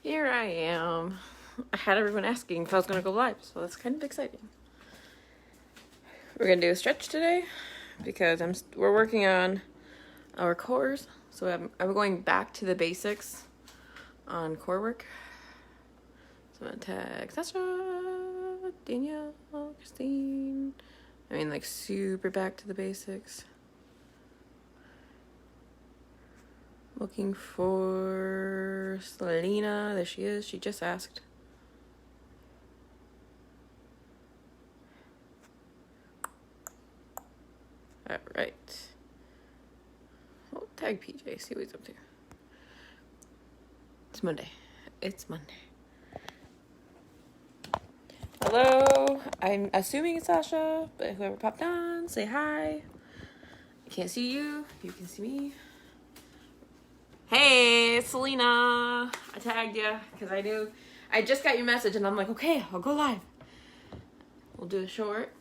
Here I am. I had everyone asking if I was going to go live, so that's kind of exciting. We're going to do a stretch today because we're working on our cores. So I'm going back to the basics on core work. So I'm going to tag Sasha, Danielle, Christine. I mean, like super back to the basics. Looking for Selena. There she is. She just asked. All right. Oh, tag PJ. See what he's up to. It's Monday. Hello. I'm assuming it's Sasha, but whoever popped on, say hi. I can't see you. You can see me. Hey, Selena. I tagged you because I knew. I just got your message and I'm like, okay, I'll go live. We'll do a short,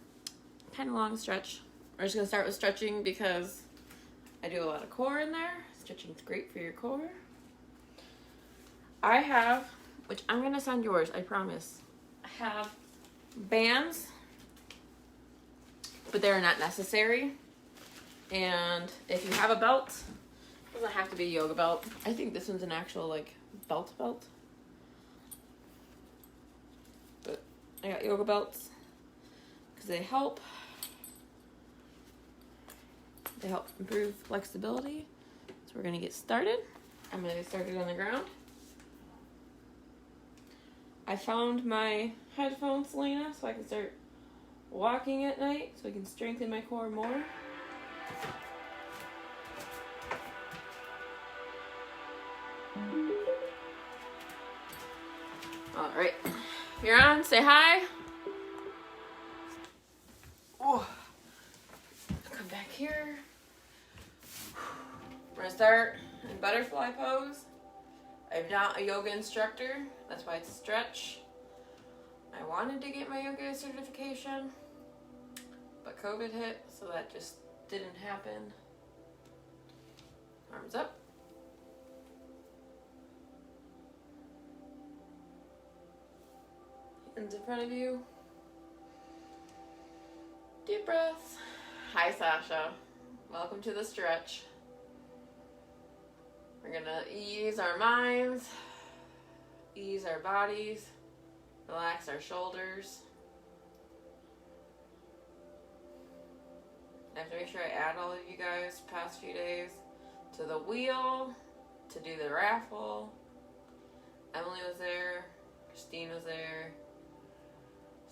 kind of long stretch. We're just going to start with stretching because I do a lot of core in there. Stretching's great for your core. I have, which I'm going to send yours, I promise. I have bands, but they're not necessary. And if you have a belt, it doesn't have to be a yoga belt. I think this one's an actual, like, belt. But I got yoga belts because they help. They help improve flexibility. So we're going to get started. I'm going to get started on the ground. I found my headphones, Selena, so I can start walking at night so I can strengthen my core more. All right. You're on. Say hi. Oh. Come back here. We're going to start in butterfly pose. I'm not a yoga instructor. That's why it's a stretch. I wanted to get my yoga certification, but COVID hit, so that just didn't happen. Arms up. Hands in front of you. Deep breaths. Hi, Sasha. Welcome to the stretch. We're gonna ease our minds, ease our bodies, relax our shoulders. I have to make sure I add all of you guys past few days to the wheel, to do the raffle. Emily was there, Christine was there,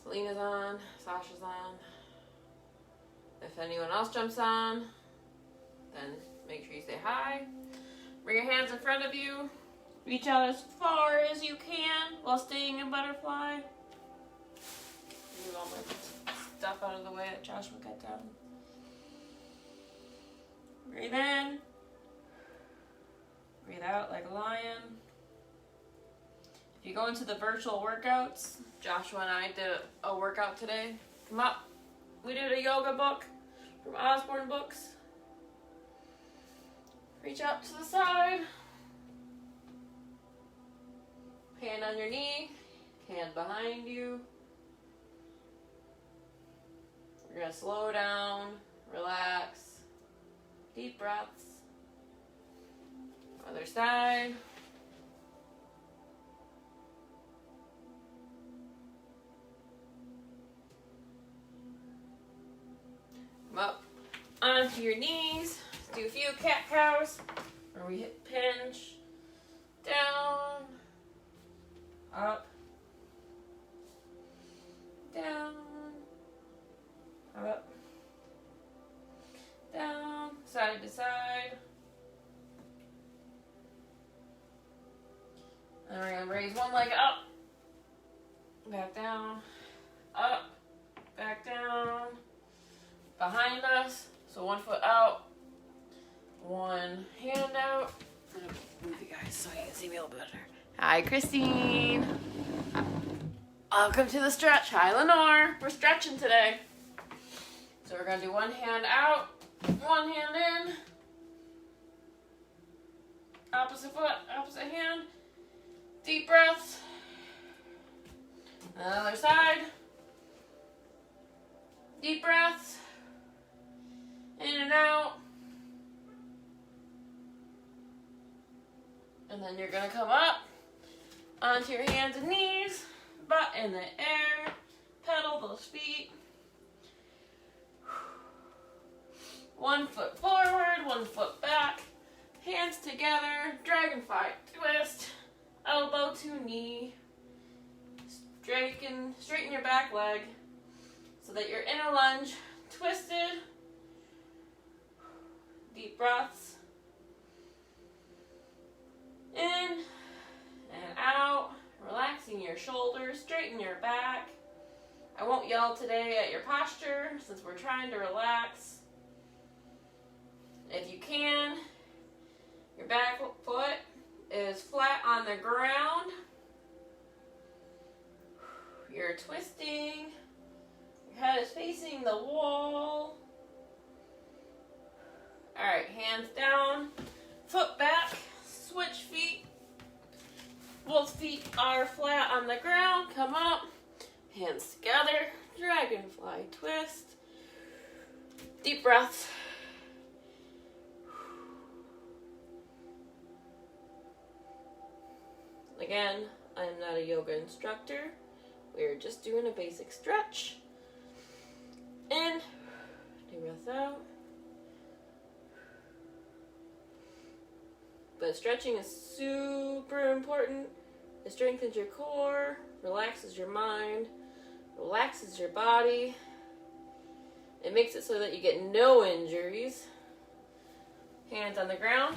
Selena's on, Sasha's on. If anyone else jumps on, then make sure you say hi. Bring your hands in front of you. Reach out as far as you can while staying in butterfly. Move all my stuff out of the way that Joshua got down. Breathe in. Breathe out like a lion. If you go into the virtual workouts, Joshua and I did a workout today. Come up. We did a yoga book from Osborne Books. Reach out to the side. Hand on your knee. Hand behind you. We're going to slow down. Relax. Deep breaths. Other side. Come up onto your knees. Do a few cat cows where we hit pinch, down, up, down, up, down, side to side. And we're going to raise one leg up, back down, up, back down, behind us. So one foot out. One hand out. I'm gonna move you guys so you can see me a little better. Hi, Christine. Welcome to the stretch. Hi, Lenore. We're stretching today. So we're gonna do one hand out, one hand in. Opposite foot, opposite hand. Deep deep breaths. The other side. Deep breaths. In and out. And then you're going to come up onto your hands and knees, butt in the air, pedal those feet. 1 foot forward, 1 foot back, hands together, dragonfly twist, elbow to knee. Straighten your back leg so that you're in a lunge, twisted. Deep breaths. In and out, relaxing your shoulders, straighten your back. I won't yell today at your posture since we're trying to relax. If you can, your back foot is flat on the ground. You're twisting. Your head is facing the wall. All right, hands down, foot back, switch feet. Both feet are flat on the ground. Come up, hands together, dragonfly twist. Deep breaths. Again, I'm not a yoga instructor. We're just doing a basic stretch. In, deep breath out. But stretching is super important. It strengthens your core, relaxes your mind, relaxes your body. It makes it so that you get no injuries. Hands on the ground,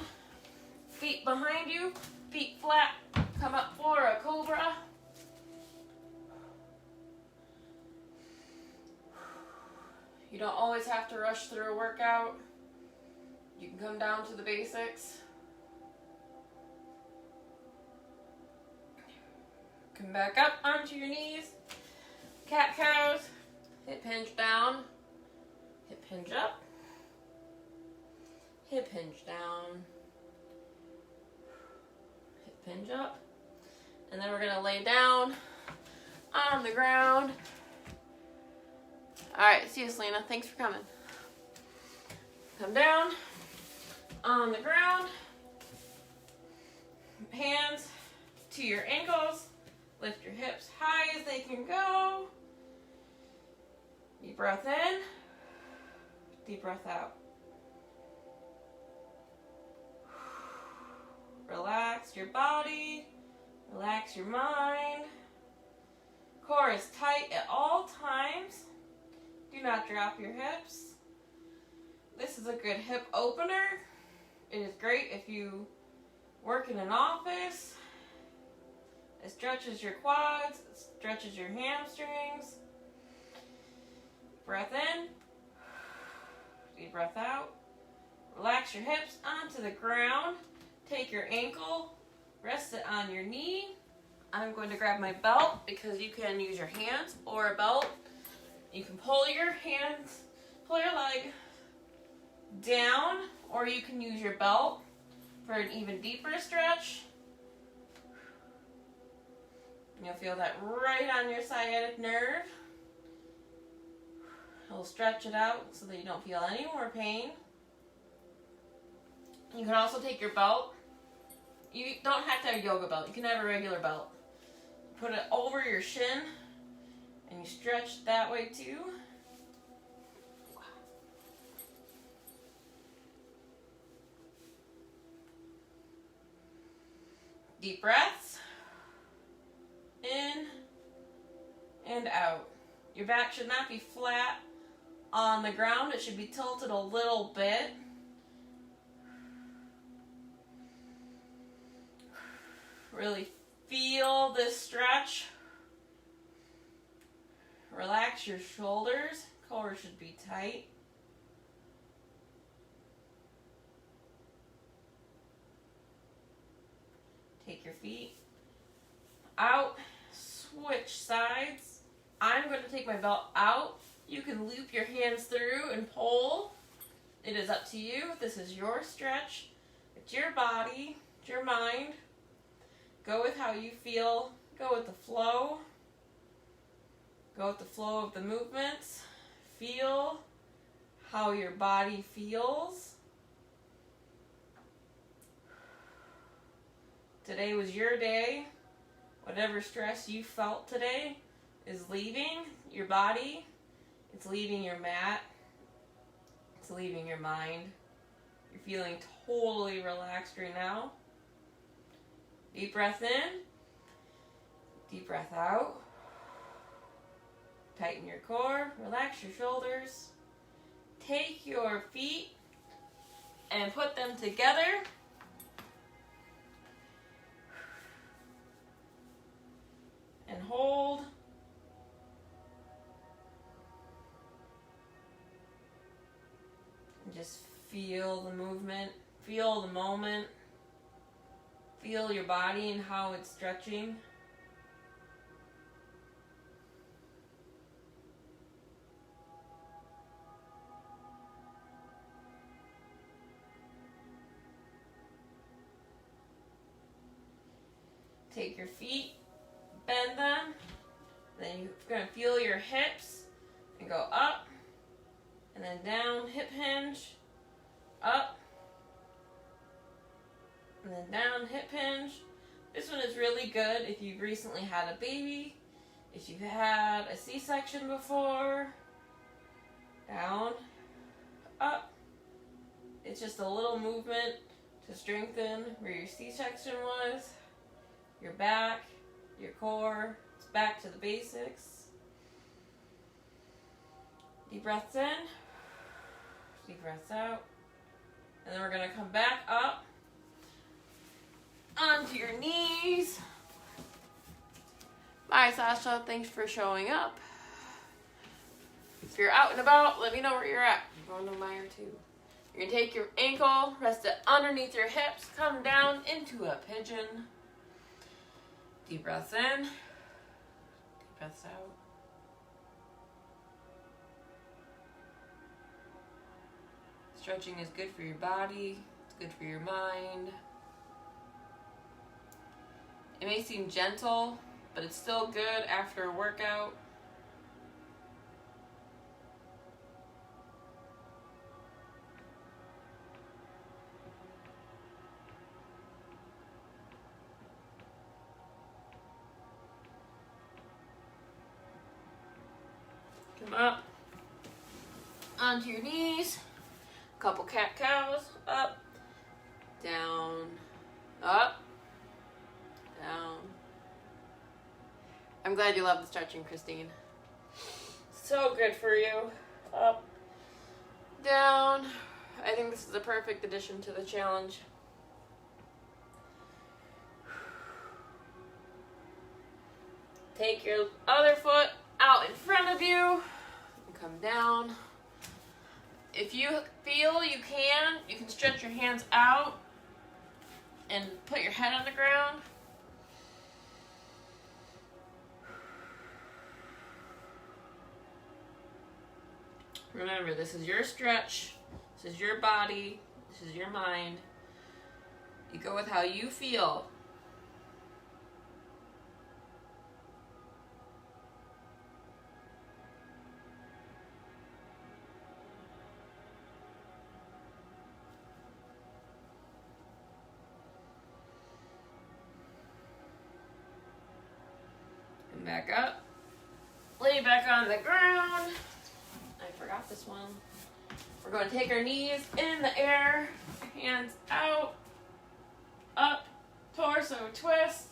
feet behind you, feet flat. Come up for a cobra. You don't always have to rush through a workout. You can come down to the basics. Come back up onto your knees. Cat cows. Hip hinge down. Hip hinge up. Hip hinge down. Hip hinge up. And then we're going to lay down on the ground. All right, see you, Selena. Thanks for coming. Come down on the ground. Hands to your ankles. Lift your hips high as they can go. Deep breath in. Deep breath out. Relax your body. Relax your mind. Core is tight at all times. Do not drop your hips. This is a good hip opener. It is great if you work in an office. It stretches your quads, it stretches your hamstrings. Breath in. Deep breath out. Relax your hips onto the ground. Take your ankle, rest it on your knee. I'm going to grab my belt because you can use your hands or a belt. You can pull your hands, pull your leg down, or you can use your belt for an even deeper stretch. You'll feel that right on your sciatic nerve. It'll stretch it out so that you don't feel any more pain. You can also take your belt. You don't have to have a yoga belt. You can have a regular belt. Put it over your shin, and you stretch that way too. Deep breaths. In and out. Your back should not be flat on the ground. It should be tilted a little bit. Really feel this stretch. Relax your shoulders. Core should be tight. Take your feet out. Switch sides. I'm going to take my belt out. You can loop your hands through and pull. It is up to you. This is your stretch. It's your body. It's your mind. Go with how you feel. Go with the flow. Go with the flow of the movements. Feel how your body feels. Today was your day. Whatever stress you felt today is leaving your body. It's leaving your mat. It's leaving your mind. You're feeling totally relaxed right now. Deep breath in. Deep breath out. Tighten your core. Relax your shoulders. Take your feet and put them together. And hold. And just feel the movement. Feel the moment. Feel your body and how it's stretching. Take your feet, bend them, then you're going to feel your hips and go up and then down, hip hinge, up and then down, hip hinge. This one is really good if you've recently had a baby, if you've had a C-section before, down, up. It's just a little movement to strengthen where your C-section was. Your back, your core, it's back to the basics. Deep breaths in, deep breaths out. And then we're going to come back up onto your knees. Bye, Sasha. Thanks for showing up. If you're out and about, let me know where you're at. I'm going to Meyer too. You're going to take your ankle, rest it underneath your hips, come down into a pigeon. Deep breaths in, deep breaths out. Stretching is good for your body, it's good for your mind. It may seem gentle, but it's still good after a workout. Come up onto your knees, couple cat-cows, up, down, up, down. I'm glad you love the stretching, Christine. So good for you. Up, down. I think this is a perfect addition to the challenge. Take your other foot out in front of you and come down. If you feel you can stretch your hands out and put your head on the ground. Remember, this is your stretch, this is your body, this is your mind. You go with how you feel. Back up, lay back on the ground. I forgot this one. We're going to take our knees in the air, hands out, up, torso twist,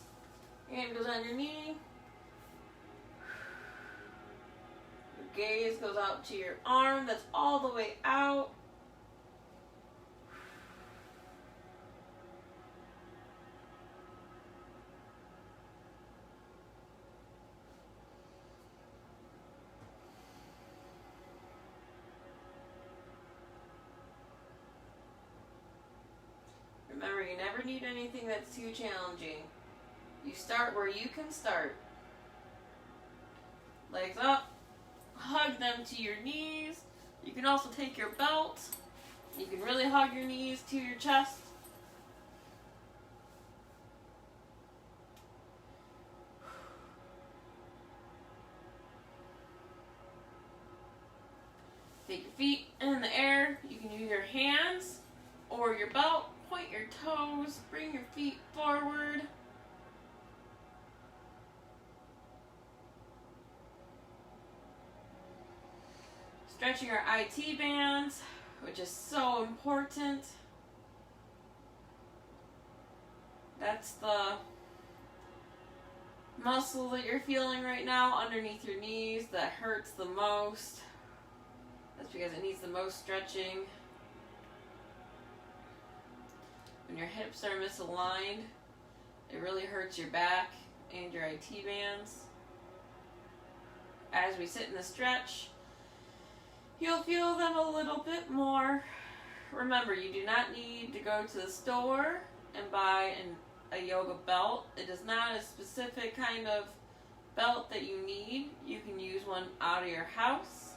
hand goes on your knee. Your gaze goes out to your arm that's all the way out. Remember, you never need anything that's too challenging. You start where you can start. Legs up, hug them to your knees. You can also take your belt. You can really hug your knees to your chest. Take your feet in the air. You can use your hands or your belt. Point your toes. Bring your feet forward. Stretching our IT bands, which is so important. That's the muscle that you're feeling right now underneath your knees that hurts the most. That's because it needs the most stretching. When your hips are misaligned, it really hurts your back and your IT bands. As we sit in the stretch, you'll feel them a little bit more. Remember, you do not need to go to the store and buy a yoga belt. It is not a specific kind of belt that you need. You can use one out of your house.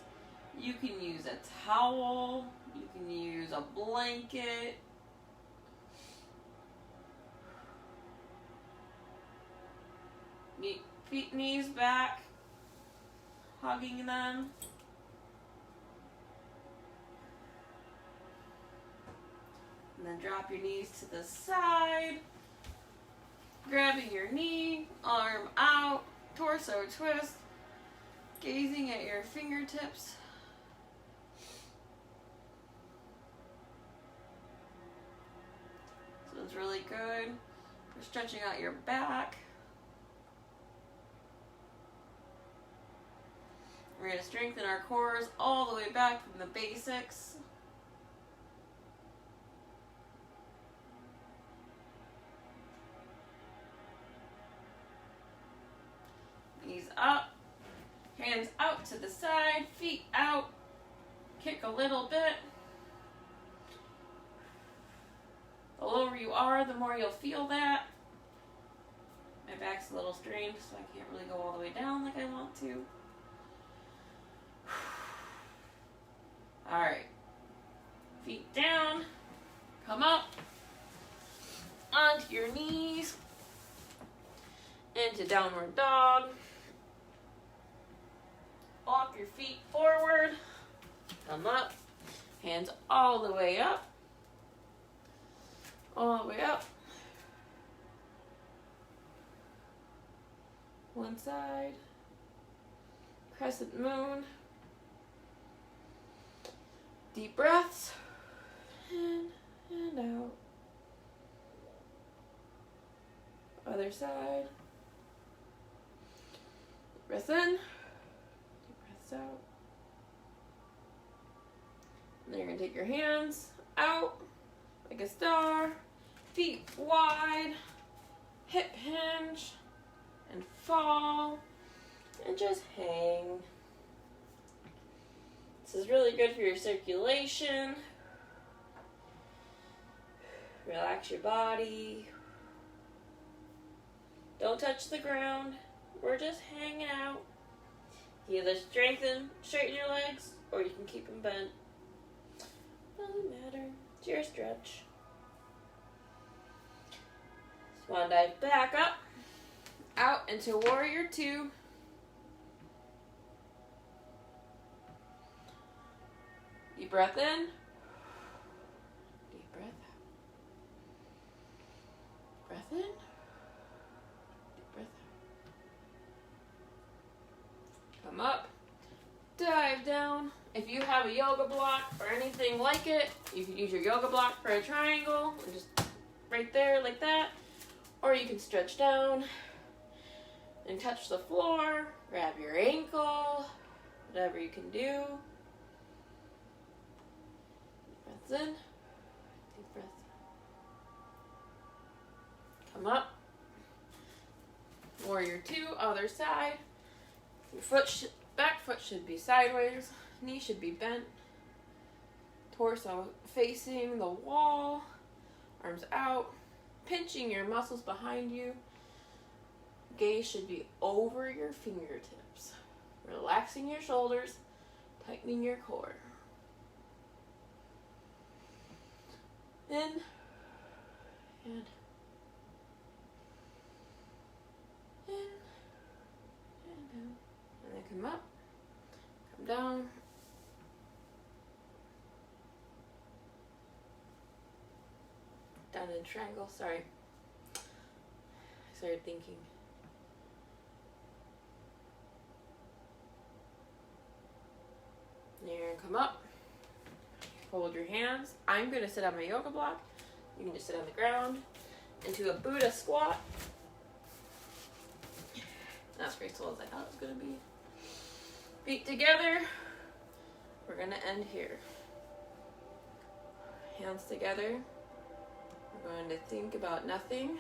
You can use a towel. You can use a blanket. Feet, knees back, hugging them. And then drop your knees to the side. Grabbing your knee, arm out, torso twist, gazing at your fingertips. This one's really good for stretching out your back. We're going to strengthen our cores all the way back from the basics. Knees up, hands out to the side, feet out, kick a little bit. The lower you are, the more you'll feel that. My back's a little strained, so I can't really go all the way down like I want to. Alright, feet down, come up, onto your knees, into downward dog. Walk your feet forward, come up, hands all the way up, all the way up. One side, crescent moon. Deep breaths, in and out. Other side. Breath in, deep breaths out. And then you're going to take your hands out like a star, feet wide, hip hinge, and fall, and just hang. This is really good for your circulation. Relax your body. Don't touch the ground. We're just hanging out. You either straighten your legs, or you can keep them bent. Doesn't matter. It's your stretch. Swan dive back up, out into warrior two. Deep breath in. Deep breath out. Breath in. Deep breath out. Come up. Dive down. If you have a yoga block or anything like it, you can use your yoga block for a triangle and just right there like that. Or you can stretch down and touch the floor. Grab your ankle. Whatever you can do. Breaths in, deep breath. Come up. Warrior two, other side. Your back foot should be sideways. Knee should be bent. Torso facing the wall. Arms out. Pinching your muscles behind you. Gaze should be over your fingertips. Relaxing your shoulders. Tightening your core. In and in and out. And then come up, come down, down in a triangle. Sorry. I started thinking. You're going to come up. Hold your hands. I'm going to sit on my yoga block. You can just sit on the ground into a Buddha squat. Not as graceful as I thought it was going to be. Feet together. We're going to end here. Hands together. We're going to think about nothing.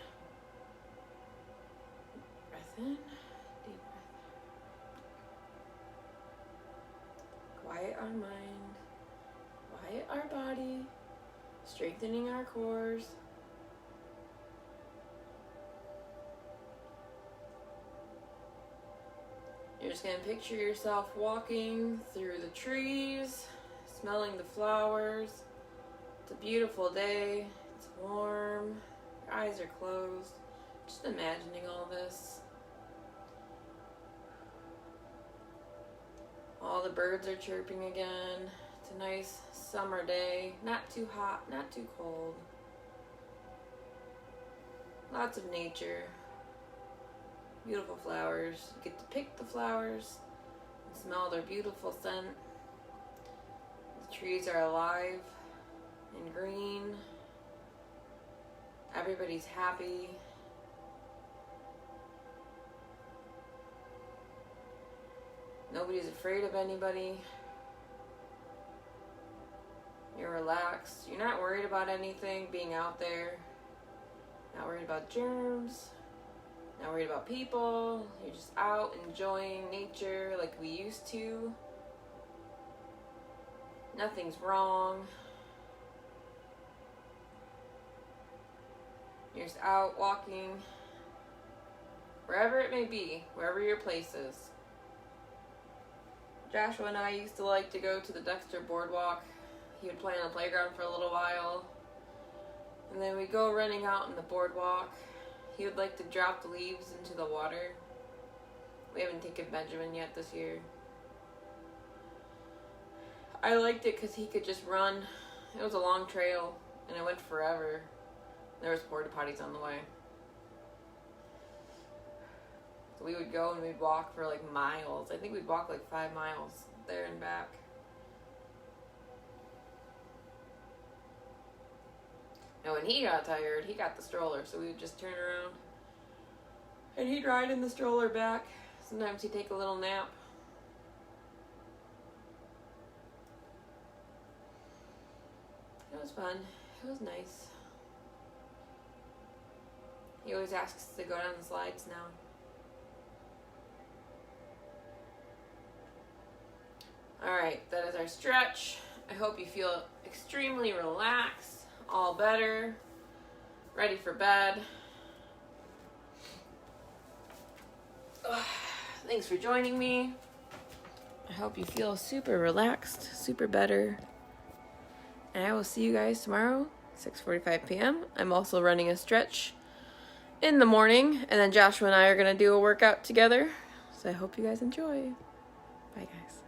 Breath in. Deep breath. Quiet our mind. Quiet our body. Strengthening our cores. You're just going to picture yourself walking through the trees, smelling the flowers. It's a beautiful day. It's warm. Your eyes are closed. Just imagining all this. All the birds are chirping again. It's a nice summer day. Not too hot, not too cold. Lots of nature. Beautiful flowers. You get to pick the flowers and smell their beautiful scent. The trees are alive and green. Everybody's happy. Nobody's afraid of anybody. You're relaxed. You're not worried about anything being out there. Not worried about germs. Not worried about people. You're just out enjoying nature like we used to. Nothing's wrong. You're just out walking wherever it may be, wherever your place is. Joshua and I used to like to go to the Dexter Boardwalk. He would play on the playground for a little while. And then we'd go running out on the boardwalk. He would like to drop the leaves into the water. We haven't taken Benjamin yet this year. I liked it because he could just run. It was a long trail, and it went forever. There was porta potties on the way. So we would go and we'd walk for like miles. I think we'd walk like 5 miles there and back. And when he got tired, he got the stroller, so we would just turn around and he'd ride in the stroller back. Sometimes he'd take a little nap. It was fun. It was nice. He always asks to go down the slides now. Alright, that is our stretch. I hope you feel extremely relaxed. All better, ready for bed. Thanks for joining me. I hope you feel super relaxed, super better. And I will see you guys tomorrow, 6:45 p.m. I'm also running a stretch in the morning, and then Joshua and I are going to do a workout together. So I hope you guys enjoy. Bye, guys.